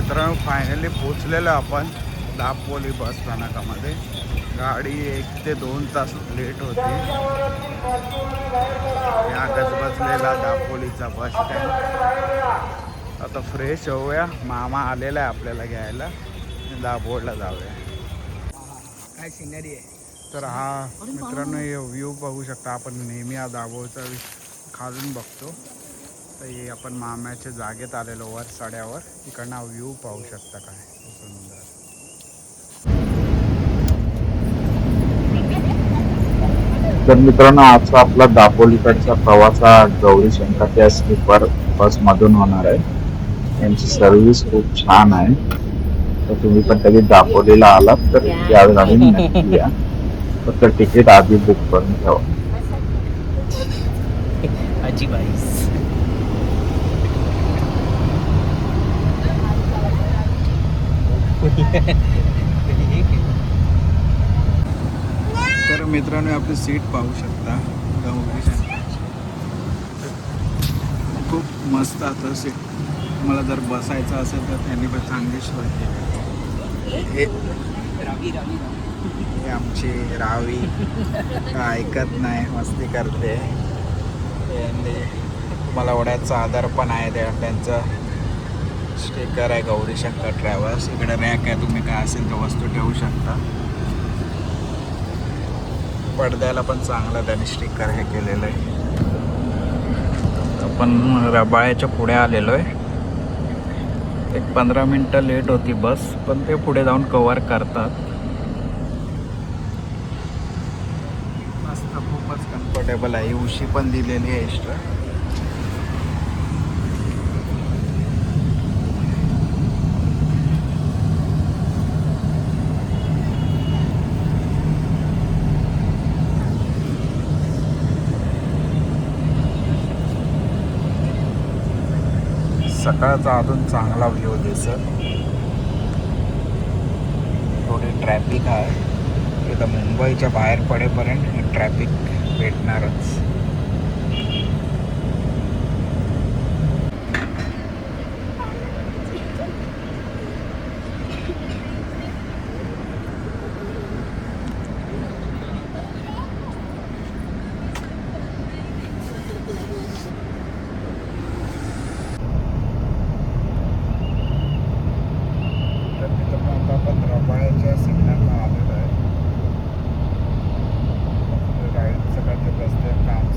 मित्रांनो फायनली पोचलेलो आपण दापोली बस स्थानकामध्ये. गाडी 1 ते 2 तास लेट होती. या गजबजलेला दापोलीचा बस स्टँड. आता फ्रेश होऊया. मामा आलेला आहे आपल्याला घ्यायला. दापोलीला जाऊया. काय सिनरी आहे. तर हा मित्रांनो हे व्ह्यू बघू शकता. आपण नेहमी हा दाभोळचा खालून बघतो. तर हे आपण माम्याच्या जागेत आलेलो वर सड्यावर. इकडनं हा व्ह्यू पाहू शकता काय सुंदर. तर मित्रांनो आजचा आपला दापोलीकडचा प्रवास हा गौरी शंकर त्या स्लीपर बसमधून होणार आहे. यांची सर्व्हिस खूप छान आहे. तर तुम्ही पण कधी दापोलीला आलात तर या गाडीने नक्की या. फक्त तिकीट आधी बुक करून ठेवा. तर मित्रांनो आपली सीट पाहू शकता. गौरी शंकर खूप मस्त आता सीट. मला जर बसायचं असेल तर त्यांनी पण चांगली सोय केली. हे आमची रावी ऐकत नाही, मस्ती करते. तुम्हाला ओढ्याचा आधार पण आहे. त्यांचं स्टिकर आहे गौरी शंकर ट्रॅव्हल्स. इकडे रॅक आहे, तुम्ही काय असेल तर वस्तू ठेवू शकता. पडद्याला पण चांगलं त्यांनी स्टिकर हे केलेलं आहे. आपण रबाळ्याच्या पुढे आलेलो आहे. एक 15 मिनटं लेट होती बस, पण ते पुढे जाऊन कव्हर करतात. मस्त, खूपच कम्फर्टेबल आहे. उशी पण दिलेली आहे एक्स्ट्रा. सकाळचा अजून चांगला व्ह्यू दिसत. थोडी ट्रॅफिक आहे इथं. मुंबईच्या बाहेर पडेपर्यंत ट्रॅफिक भेटणारच. आपण रबाळ्याच्या सिग्नलला आलेलो आहे. राईट सकाळचे रस्ते काम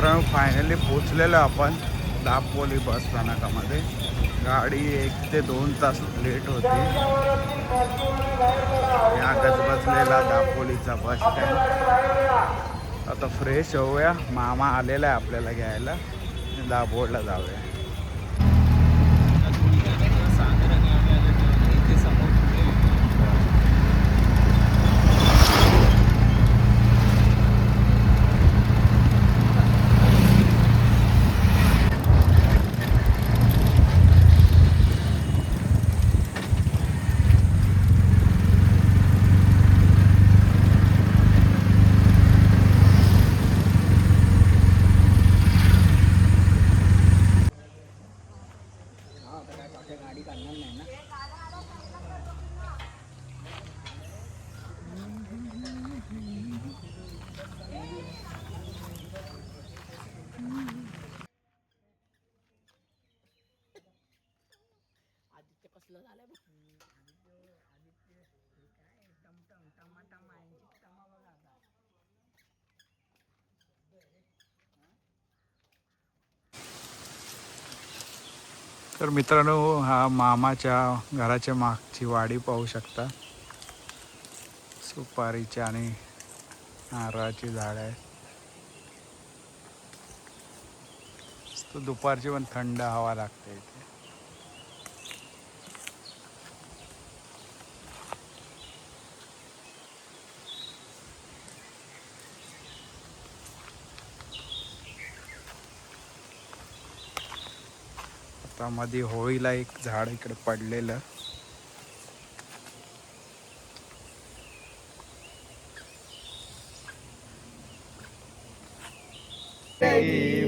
मित्रांनो फायनली पोचलेलो आपण दापोली बस स्थानकामध्ये. गाडी 1 ते 2 तास लेट होती. या गजबजलेला दापोलीचा बस स्टँड. आता फ्रेश होऊया. मामा आलेला आहे आपल्याला घ्यायला. दापोलीला जाऊया. गाडी काढणार नाही ना. आदित्य कसलं झालंय बघ. आदित्य काय टमटम टमाटम आहे टमा बघा आता. तर मित्रांनो हा मामाच्या घराच्या मागची वाडी पाहू शकता. सुपारीची आणि नारळाची झाड आहे. दुपारची पण थंड हवा लागते इथे. आता मध्ये होळीला एक झाड इकडे पडलेलं.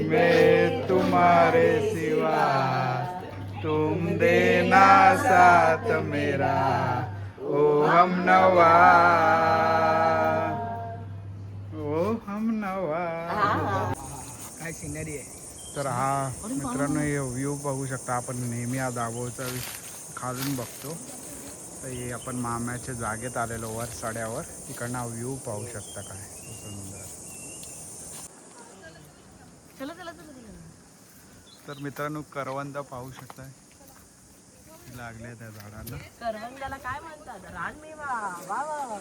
में तुम्हारे सिवा तुम देना साथ मेरा ओ हम नवा ओ हम नवा. काय सिनरी आहे. तर हा मित्रांनो हे व्ह्यू बघू शकता. आपण नेहमी हा दाभोळचा खालून बघतो. तर हे आपण माम्याच्या जागेत आलेलो वर साड्यावर. इकडनं हा व्ह्यू पाहू शकता. काय सुंदर. तर मित्रांनो करवंद पाहू शकता लागले त्या झाडाला. करवंदाला काय म्हणतात? रानमेवा. वा वा वा.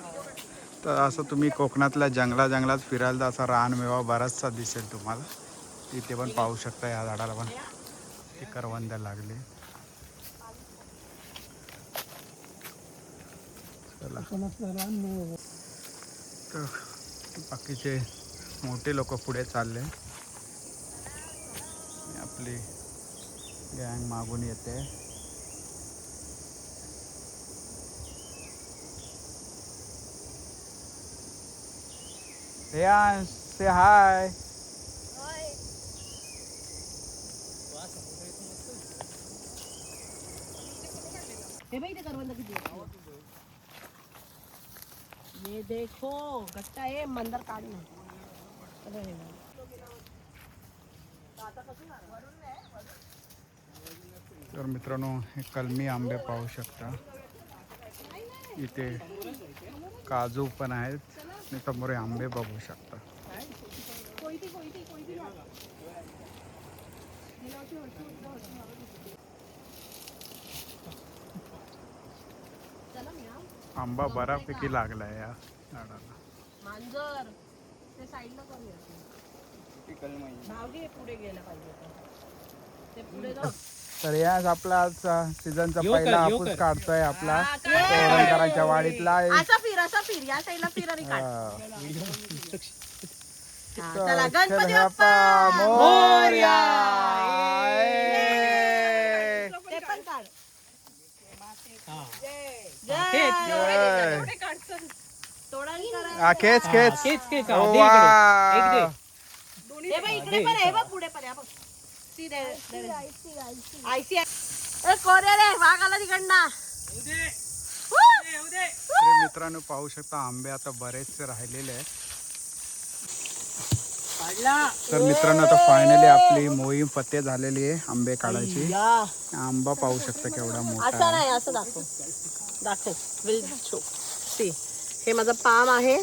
तर असं तुम्ही कोकणातल्या जंगलात फिरायला तर असा रानमेवा बराचसा दिसेल तुम्हाला. तिथे पण पाहू शकता. या झाडाला पण ते करवंद लागले. चला तर बाकीचे मोठे लोक पुढे चालले. आपली गँग मागून येते. से हाय. हे बघ इथे करवंद किती आहे. ये देखो गट्टा आहे मंदर काढ ना. तर मित्रांनो हे कलमी आंबे पाहू शकता. इथे काजू पण आहेत आणि समोर हे आंबे बघू शकता. आंबा बऱ्यापैकी लागलाय या झाडाला. मांजर ते साईडला करूया. भावगे पुढे गेला पाहिजे. ते पुढे जाऊ. तर याच आपला सीझनचा पहिला हापूस काढतोय आपला तोरणकरांच्या वाडीतला. असा फिर या साईडला फिर आणि काढ. चला गणपती बाप्पा मोरया. ते पण काढ. खेच हे बघ इकडे पण आहे बघ पुढे पण आहे बघ. आयसी कोरे रे वाघ आला तिकडनं. मित्रांनो पाहू शकता आंबे आता बरेचसे राहिलेले आहेत. तर मित्रांनो आता फायनली आपली मोहीम फते झालेली आहे आंबे काढायची. आंबा पाहू शकता केवढा मोठा. असं नाही असं दाखव विल शो. सी हे माझं पाम आहे.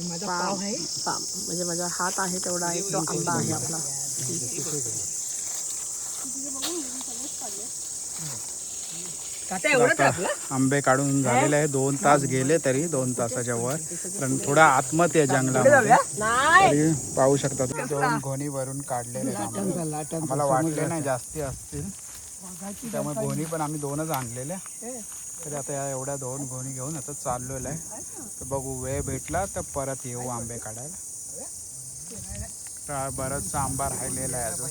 माझा पाव आहे. म्हणजे माझा हात आहे तेवढा आहे तो आंबा आहे आपला. तात्या एवढंच आहे आपलं. आंबे काढून झालेले आहे. 2 तास गेले तरी 2 तासाच्या वर, कारण थोडा आतमध्ये जंगलामध्ये. तरी पाहू शकता 2 गोणी भरून काढलेले आहेत आंबे. आम्हाला वाटले नाही जास्ती असतील, त्यामुळे गोणी पण आम्ही 2च आणलेल्या. तरी आता या एवढ्या 2 गोणी घेऊन आता चाललेलं आहे. तर बघू वेळ भेटला तर परत येऊ आंबे काढायला. तर बराचसा आंबा राहिलेला आहे अजून.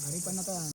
घरी पण आता